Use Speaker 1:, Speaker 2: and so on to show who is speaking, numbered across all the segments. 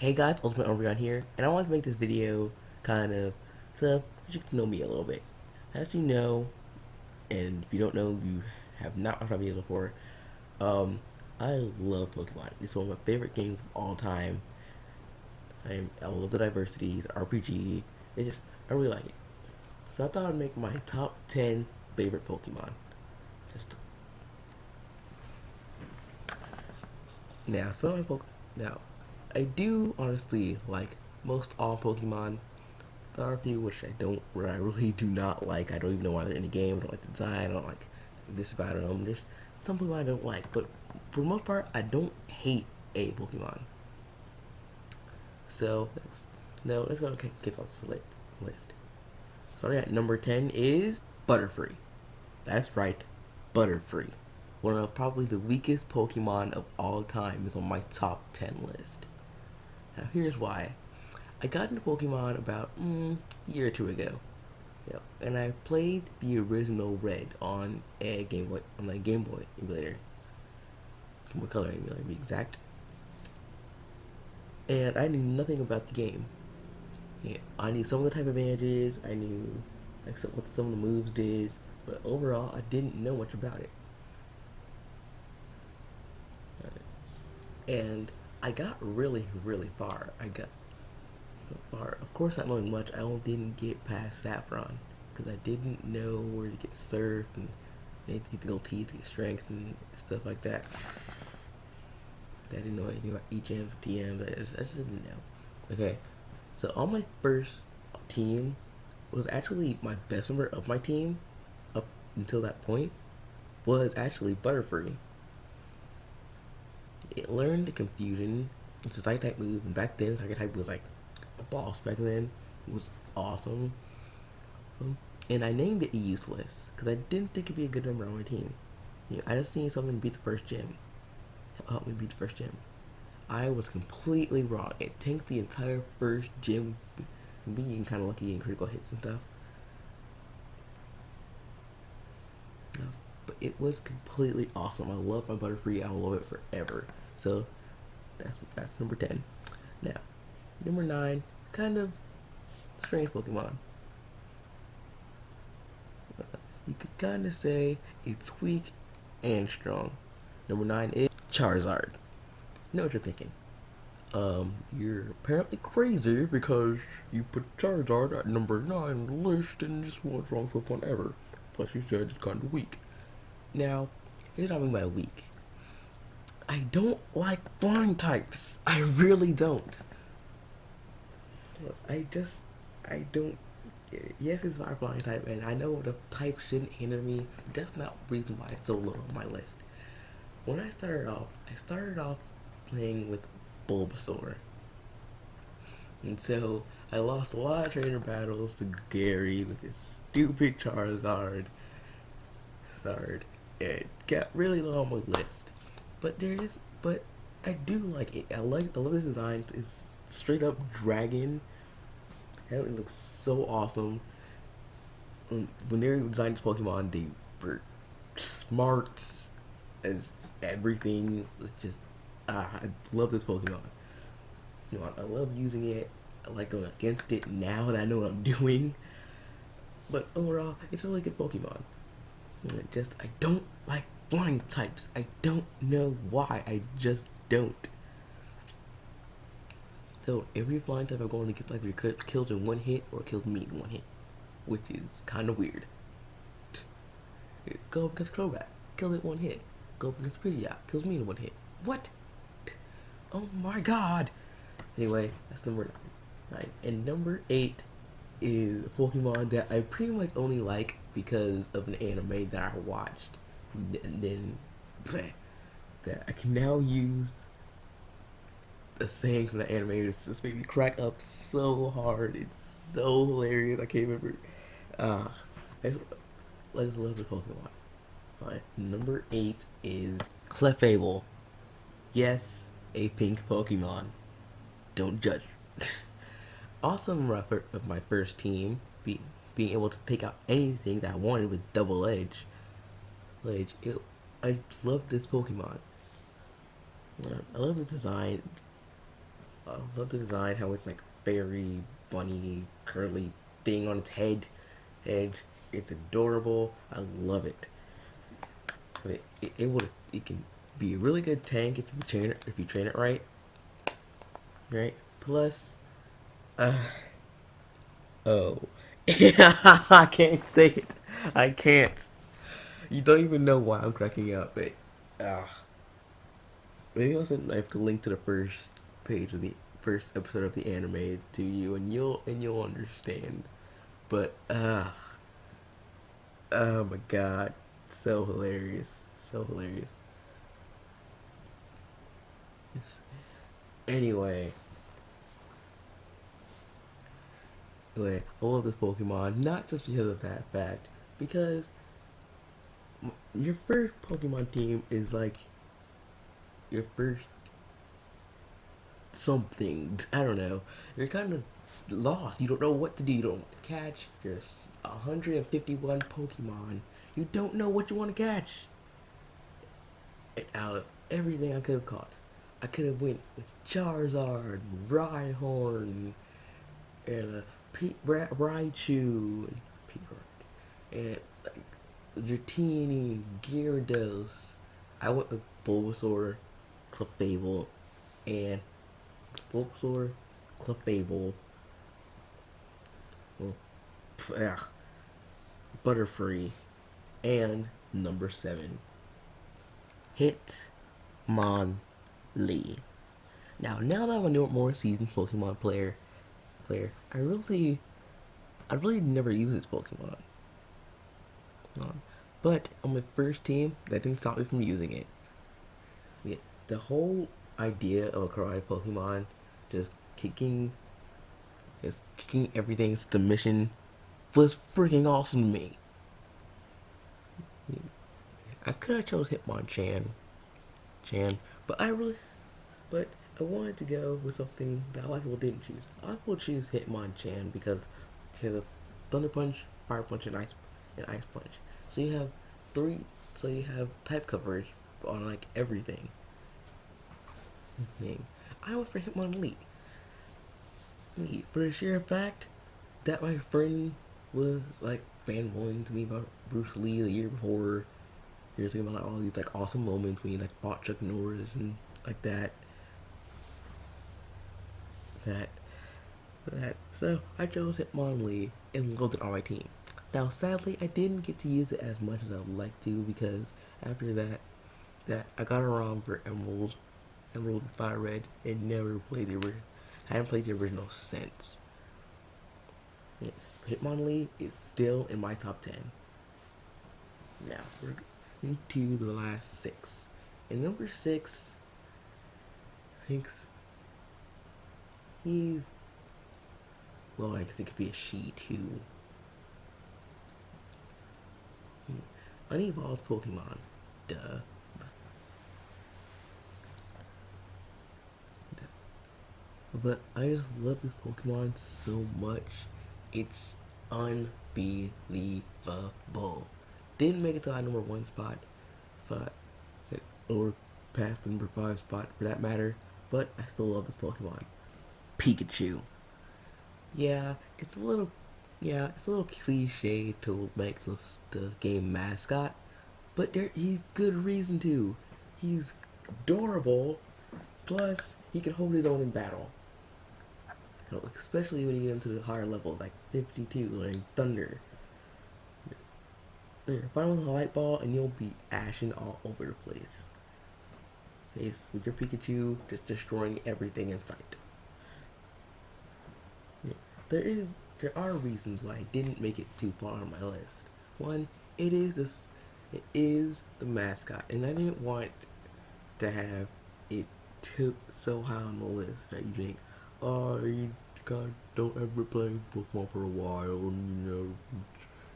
Speaker 1: Hey guys, Ultimate Umbreon here, and I want to make this video kind of so you get to know me a little bit. As you know, and if you don't know, you have not watched my videos before, um, I love Pokemon. It's one of my favorite games of all time. I love the diversity, the RPG. I really like it. So I thought I'd make my top 10 favorite Pokemon. Just now, some of my Pokemon. Now, I do honestly like most all Pokemon. There are a few where I really do not like. I don't even know why they're in the game. I don't like the design. I don't like this about them. There's some Pokemon I don't like, but for the most part, I don't hate a Pokemon. So let's go get off the list. Starting at number 10 is Butterfree. That's right, Butterfree. One of probably the weakest Pokemon of all time is on my top 10 list. Now here's why. I got into Pokemon about a year or two ago. Yeah, and I played the original Red on a Game Boy emulator, Game Boy Color emulator to be exact. And I knew nothing about the game. Yeah, I knew some of the type advantages. I knew like what some of the moves did, but overall, I didn't know much about it. And I got really far. I got far. Of course, not knowing much, I didn't get past Saffron because I didn't know where to get Surf and to get the gold teeth to get strength and stuff like that. I didn't know anything about EGMs, TMs. I just didn't know. Okay, so on my first team was actually my best member of my team up until that point was actually Butterfree. It learned the confusion. It's a psychic type move, and back then psychic type was like a boss. Back then, it was awesome. And I named it Useless because I didn't think it'd be a good member on my team. I just needed something to beat the first gym. Help me beat the first gym. I was completely wrong. It tanked the entire first gym, being kind of lucky in critical hits and stuff. But it was completely awesome. I love my Butterfree. I'll love it forever. So that's number 10. Now, number 9, kind of strange Pokemon. You could kind of say it's weak and strong. Number 9 is Charizard. You know what you're thinking. You're apparently crazy because you put Charizard at number 9 on the list and just what's wrong with one ever. Plus, you said it's kind of weak. Now, here's what I mean by weak. I don't like flying types. I really don't. I don't. Yes, it's my flying type, and I know the type shouldn't hinder me. But that's not the reason why it's so low on my list. When I started off playing with Bulbasaur. And so I lost a lot of trainer battles to Gary with his stupid Charizard. It got really low on my list. But I do like it. I love this design. It's straight up dragon. And it looks so awesome. When they designed this Pokemon, they were smart as everything. It's just I love this Pokemon. I love using it. I like going against it now that I know what I'm doing. But overall, it's a really good Pokemon. I don't like flying types. I don't know why. I just don't. So every flying type I'm going to get like either killed in one hit or killed me in one hit, which is kind of weird. Go up against Crobat, kill it one hit. Go up against Pidgeot, kills me in one hit. What? Oh my god! Anyway, that's number 9. And number 8 is a Pokemon that I pretty much only like because of an anime that I watched. And then that I can now use the saying from the anime. It's just made me crack up so hard. It's so hilarious. I can't remember. Uh, I just love the Pokemon. Alright, number 8 is Clefable. Yes, a pink Pokemon. Don't judge. Awesome effort of my first team, being able to take out anything that I wanted with Double Edge. I love this Pokemon. I love the design. I love the design, how it's like fairy, bunny, curly thing on its head. And it's adorable. I love it. It can be a really good tank if you train it right, right? Plus, uh, oh, I can't say it. I can't. You don't even know why I'm cracking up. But uh, maybe I have to link to the first page of the first episode of the anime to you, and you'll understand. But oh my god, so hilarious, so hilarious. It's, anyway, anyway, I love this Pokemon not just because of that fact, because your first Pokemon team is like your first something. I don't know. You're kind of lost. You don't know what to do. You don't want to catch. There's 151 Pokemon. You don't know what you want to catch. And out of everything I could have caught, I could have went with Charizard, Rhyhorn, and Raichu, and like, Dratini, Gyarados. I went with Bulbasaur, Clefable, and Bulbasaur, Clefable, well, Butterfree, and number 7, Hitmonlee. Now that I'm a more seasoned Pokemon player, I really never use this Pokemon. But on my first team, that didn't stop me from using it. Yeah, the whole idea of a karate Pokemon just kicking, just kicking everything's submission was freaking awesome to me. I could have chose Chan, but but I wanted to go with something that a lot of people didn't choose. I will choose Hitmonchan because he has a Thunder Punch, Fire Punch, and Ice Punch. So you have three. So you have type coverage on like everything. I went for Hitmonlee. For the sheer fact that my friend was like fanboying to me about Bruce Lee the year before. He was talking about like, all these like awesome moments when he like fought Chuck Norris and like that, So I chose Hitmonlee and loaded it on my team. Now, sadly, I didn't get to use it as much as I would like to because after that I got around for Emerald and Fire Red, and never played the original. I haven't played the original since. Yeah. Hitmonlee is still in my top 10. Now we're into the last 6. And number 6, I think he's, well, I guess it could be a she too. Unevolved Pokemon. Duh. But I just love this Pokemon so much. It's unbelievable. Didn't make it to our number 1 spot, but or past the number 5 spot for that matter. But I still love this Pokemon. Pikachu. Yeah, it's a little, it's a little cliche to make this the game mascot, but he's good reason to. He's adorable. Plus, he can hold his own in battle. Especially when you get into the higher levels, like 52 and Thunder. Fight him with a light ball, and you'll be ashing all over the place. It's with your Pikachu just destroying everything in sight. Yeah. There are reasons why I didn't make it too far on my list. One, it is the mascot, and I didn't want to have it too so high on the list that you think, oh, you God don't ever play Pokemon for a while, and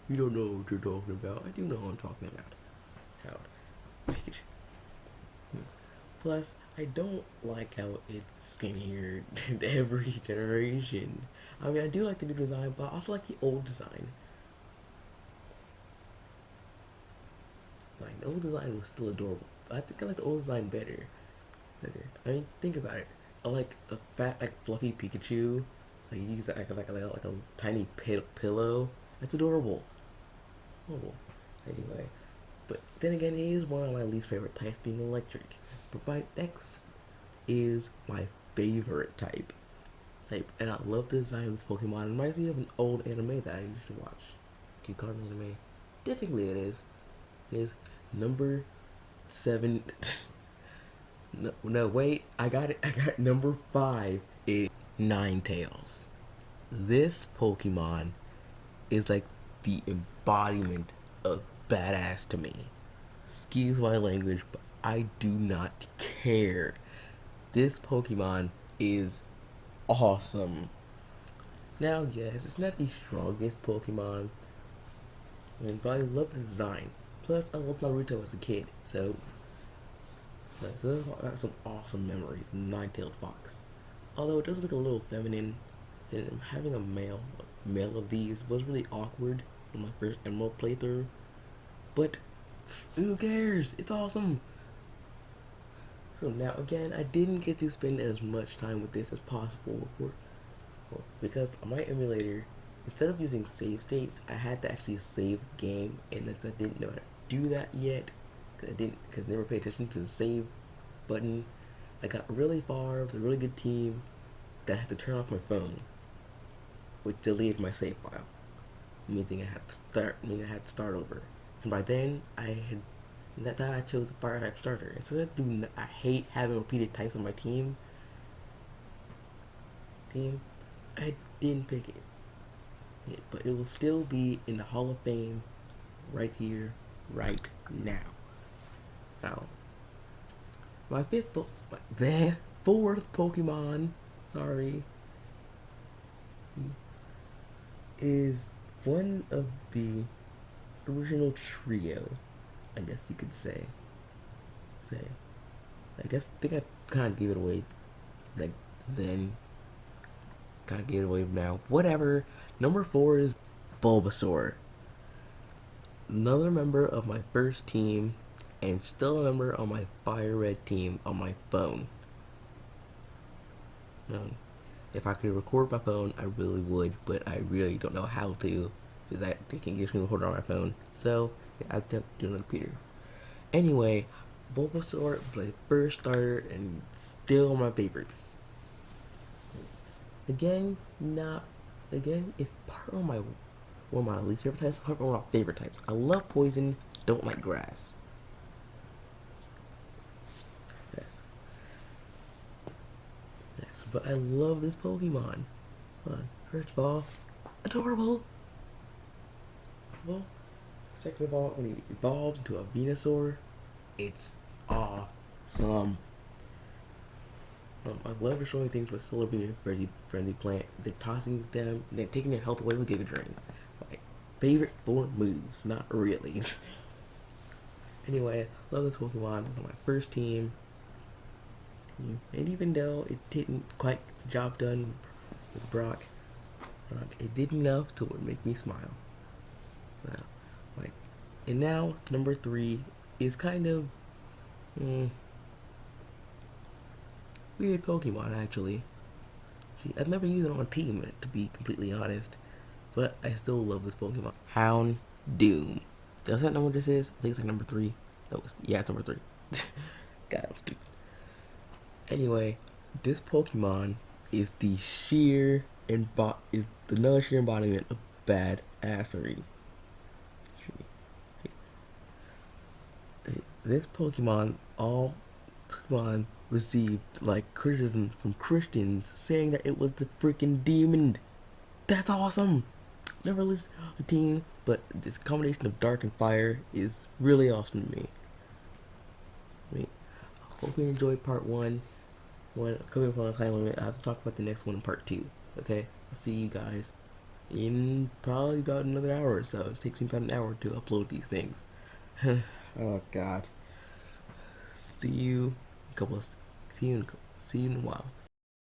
Speaker 1: you don't know what you're talking about. I do know what I'm talking about. Pikachu. Plus, I don't like how it's skinnier in every generation. I mean, I do like the new design, but I also like the old design. Like, the old design was still adorable. I think I like the old design better. I mean, think about it. I like a fat, like fluffy Pikachu. Like you use it like a tiny pillow. It's adorable. Adorable. Anyway, but then again, it is one of my least favorite types, being electric. But my next is my favorite type, and I love the design of this Pokemon. It reminds me of an old anime that I used to watch. Cute cartoon anime. Technically, it is number 7. No, no, wait, I got it. I got number 5 is Ninetales. This Pokemon is like the embodiment of badass to me. Excuse my language, but I do not care. This Pokemon is awesome. Now, yes, it's not the strongest Pokemon, but I love the design. Plus, I loved Naruto as a kid, so that's some awesome memories. Nine-tailed fox. Although it does look a little feminine, and having a male of these was really awkward in my first Emerald playthrough. But who cares? It's awesome. So now again, I didn't get to spend as much time with this as possible because on my emulator, instead of using save states, I had to actually save the game, and since I didn't know how to do that yet, because I never paid attention to the save button, I got really far with a really good team that I had to turn off my phone, which deleted my save file, meaning I had to start over. And by then, that time I chose the fire type starter. And so I hate having repeated types on my team. I didn't pick it. Yeah, but it will still be in the Hall of Fame right here, right now. Now, my fourth Pokemon, sorry, is one of the original trio, I guess you could say. I think I kind of gave it away, like, then. Kind of gave it away now. Whatever. Number 4 is Bulbasaur. Another member of my first team, and still a member on my Fire Red team on my phone. If I could record my phone, I really would, but I really don't know how to, so that they can get me recorded on my phone. So, yeah, I have to do it on the computer. Anyway, Bulbasaur was my first starter, and still my favorites. Again, it's part of one of my least favorite types, part of one of my favorite types. I love poison, don't like grass. Yes. But I love this Pokemon. First of all, adorable. Well, second of all, when he evolves into a Venusaur, it's awesome. I love destroying things with Solar Beam and friendly plant, then tossing them, and then taking their health away with Giga Drain. My favorite 4 moves, not really. Anyway, love this Pokemon. It's on my first team. And even though it didn't quite get the job done with Brock, it did enough to make me smile. And now, number 3 is kind of weird Pokemon, actually. I've never used it on a team, to be completely honest, but I still love this Pokemon. Houndoom. Does that know what this is? I think it's like number 3. Yeah, it's number 3. God, I'm stupid. Anyway, this Pokemon is another sheer embodiment of badassery. This Pokemon received like criticism from Christians saying that it was the freaking demon. That's awesome. Never lose a team, but this combination of dark and fire is really awesome to me. I hope you enjoyed part 1. Coming from a time limit, I have to talk about the next one in part 2. Okay, I'll see you guys in probably about another hour or so. It takes me about an hour to upload these things. Oh God. See you in a while.